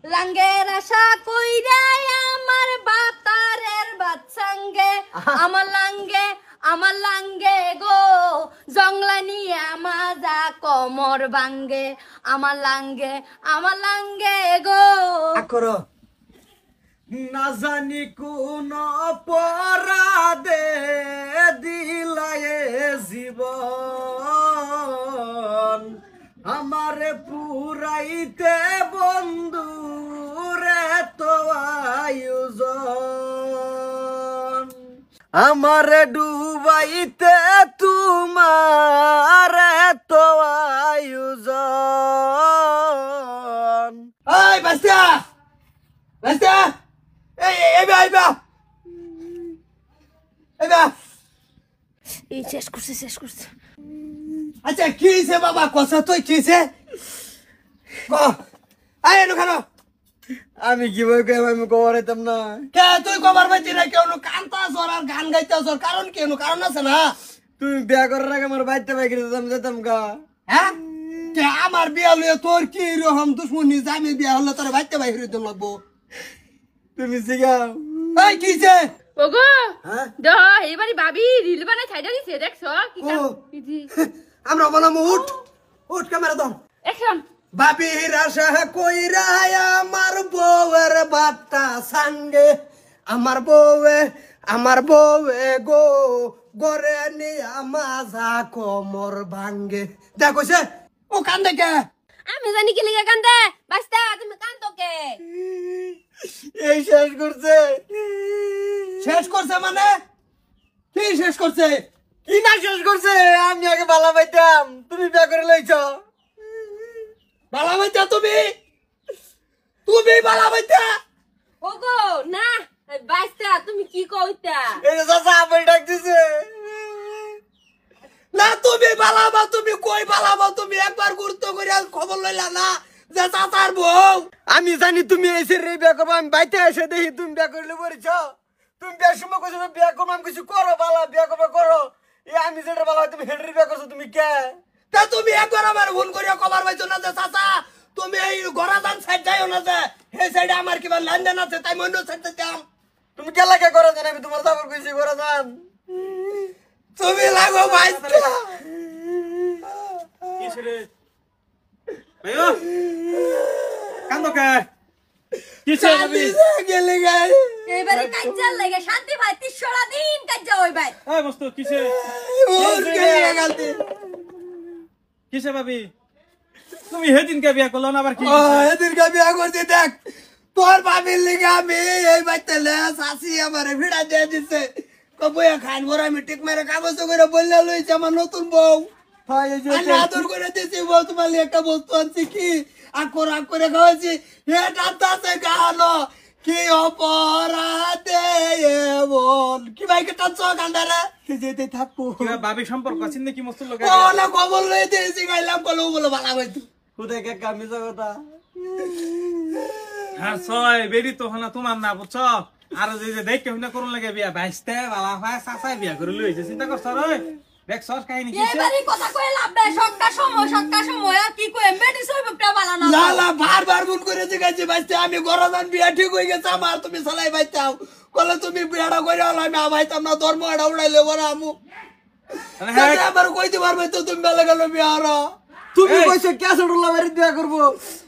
লাঙ্গের আশা কইরা আমার বাতারের বাচ্চাঙ্গে আমার লাঙ্গে গো জংলা নিয়ে মাজা কোমর ভাঙ্গে আমার লাঙ্গে গো করো না জানি কোন অপরাধে দিলায়ে জীবন আমারে পুরাইতে বন্ধু রে তো আয়োজন আমারে ডুবাইতে তোমার তো আয়োজন এই বাস্তা বাস্তা এই শেষ করছে আচ্ছা কি হইছে বাবা কথা তুই কি হইছে ক আয় এনো খানো আমি কি বই কই আমি কবরাইতাম না কে তুই কবর বাইছি না কেন কান্তা সর আর গান গাইতা সর কারণ কেন কারণ আছে না তুই বিয়া করার আগে আমার বাইতে বাইকে যেতাম গা হ্যাঁ কে আমার বিয়া লইয়া তোর কি রকম দুশ্মনী জামি বিয়া হলে তোর বাইতে বাইকে দিতাম লাগবো তুমি শিখাও এই কি হইছে ওগো দা এবারে ভাবি রিল বানাই ছাইডা দিছে দেখছো কি কি আমরা বানামু উঠ ক্যামেরা দাও এখন বাবির আশা কইরা আমার বউয়ের বাত্তা সঙ্গে আমার বউয়ে গো গরে নিয়া মাজা কোমর ভাঙ্গে দেখছে ও কান্দে কে আমি জানি কি লিগা কান্দে বাস্তা তুমি কান্দো কে এই শেষ করছে মানে কি শেষ করছে কি না শেষ করছে আমি আগে বালা পাইতাম তুমি বিয়া করে লইছ বালা পাইতা তুমি বালা পাইতা ওগো না বাস্তা তুমি কি কইতা এই যে চাচা আবার ডাক দিছে না তুমি বালাবা তুমি কই বালাবা তুমি একবার গুরুত্ব করে খবর লইলা না যে চাচার বউ আমি জানি তুমি এসে রে বিয়া করবা আমি বাইতে এসে দেখি তুমি বিয়া করলে বলেছ তুমি বিয়ার সময় কইছো বিয়া করবা আমি কিছু করো বালা বিয়া করো এই আমি যেটা বালা তুমি হেডরি বিয়া করছো তুমি কে তা তুমি একবার আমার ফোন করিয়া খবর পাইছো না যে চাচা তুমি এই গরাদান সাইড যাইও না যে এই সাইডে আমার কিবা লেনদেন আছে তাই অন্য সাইড যাইতাম তুমি কে লাগে গরাদান আমি তোমার খবর কইছি গরাদান তুমি লাগো বাইস্তা কিসরে ভাইও কান্দো কে কিসে ভাবি গেলে গায় এবারে কাজ্জাল লাগে শান্তি ভাই ৩০০ দিন কাজ্জা হই ভাই এই বস্তু কিসে ওর গেলে গালতে কিসে ভাবি তুমি হেদিন কে বিয়া করলো না আবার কি এদিন কে বিয়া করতে দেখ তোর ভাবির লিগে আমি এই বাইতেলে শাসি আমারে ভিড়া দিয়ে দিছে কবয়া খান বড় আমি টিক মেরে কাগজ করে বললা লইছে আমার নতুন বউ আমি আদর করে দিয়েছি বউ তোমার একটা বস্তু আনছি কি আকর করে খাওয়াছি হে টানতাছে গানো কি অপরাধে বল কি ভাই কে টানছ গান্ডারে কি যেতে থাকবো ভাবি সম্পর্ক আছেন নাকি মস্ত লোক ও না খবর লই দিয়েছি গাইলাম বলো বলো ভালো হইতো খুদে কে কামিজ কথা হ্যাঁ ছয় বেরি তো হনা তোমার না বুঝছো আর যে দেখে হইনা করুন লাগে বিয়া বাইসতে বালা ভাই সাসাই বিয়া করে লইছে চিন্তা করছ রে দেখ সর কাহিনী কি এবারে কথা কই লাভ নাই সক্কা সময় আর কি কই মেডি সইবটা বালা না না বারবার ফোন করে জিগাইছি বাইতে আমি গরাদান বিয়া ঠিক হই গেছে আমার তুমি চালাই বাইতাও কলে তুমি বিয়াটা কইরা হলো আমি আবাইতাম না ধর্ম এটা উড়াইলে বড় আমু হ্যাঁ আবার কইতে পারবে তো তুমি বেলা গেল বিয়ারা তুমি কইছো ক্যাসেটুল্লা বাড়ি বিয়া করব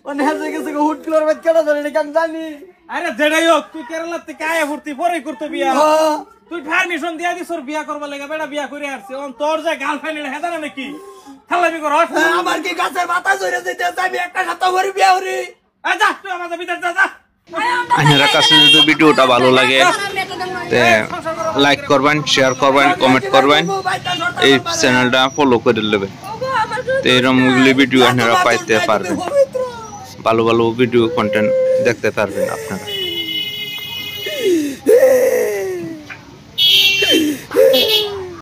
মানে হেজে গেছে হুট কিলোর বাদ কেডা জানি কেন জানি আরে যেটাই হোক তুই কেরালাতে কায়ে ভর্তি পরে করতে বিয়া তুই পারমিশন দিয়া দিছর বিয়া করবা লাগা বেটা বিয়া করে আসছে অন তোর যে গার্লফ্রেন্ড হেদা না নাকি খালামি কর আমার কি গাছের মাথা জড়ে দিতে আমি একটা সপ্তাহ করে বিয়া হরি যা তুই আমাদের ভিতর যা আপনারা কাছে যদি ভিডিওটা ভালো লাগে লাইক করবেন শেয়ার করবেন কমেন্ট করবেন এই চ্যানেলটা ফলো করে নেবেন তো এরকম ভিডিও আপনারা পাইতে পারবেন ভালো ভিডিও কন্টেন্ট দেখতে পারবেন আপনারা।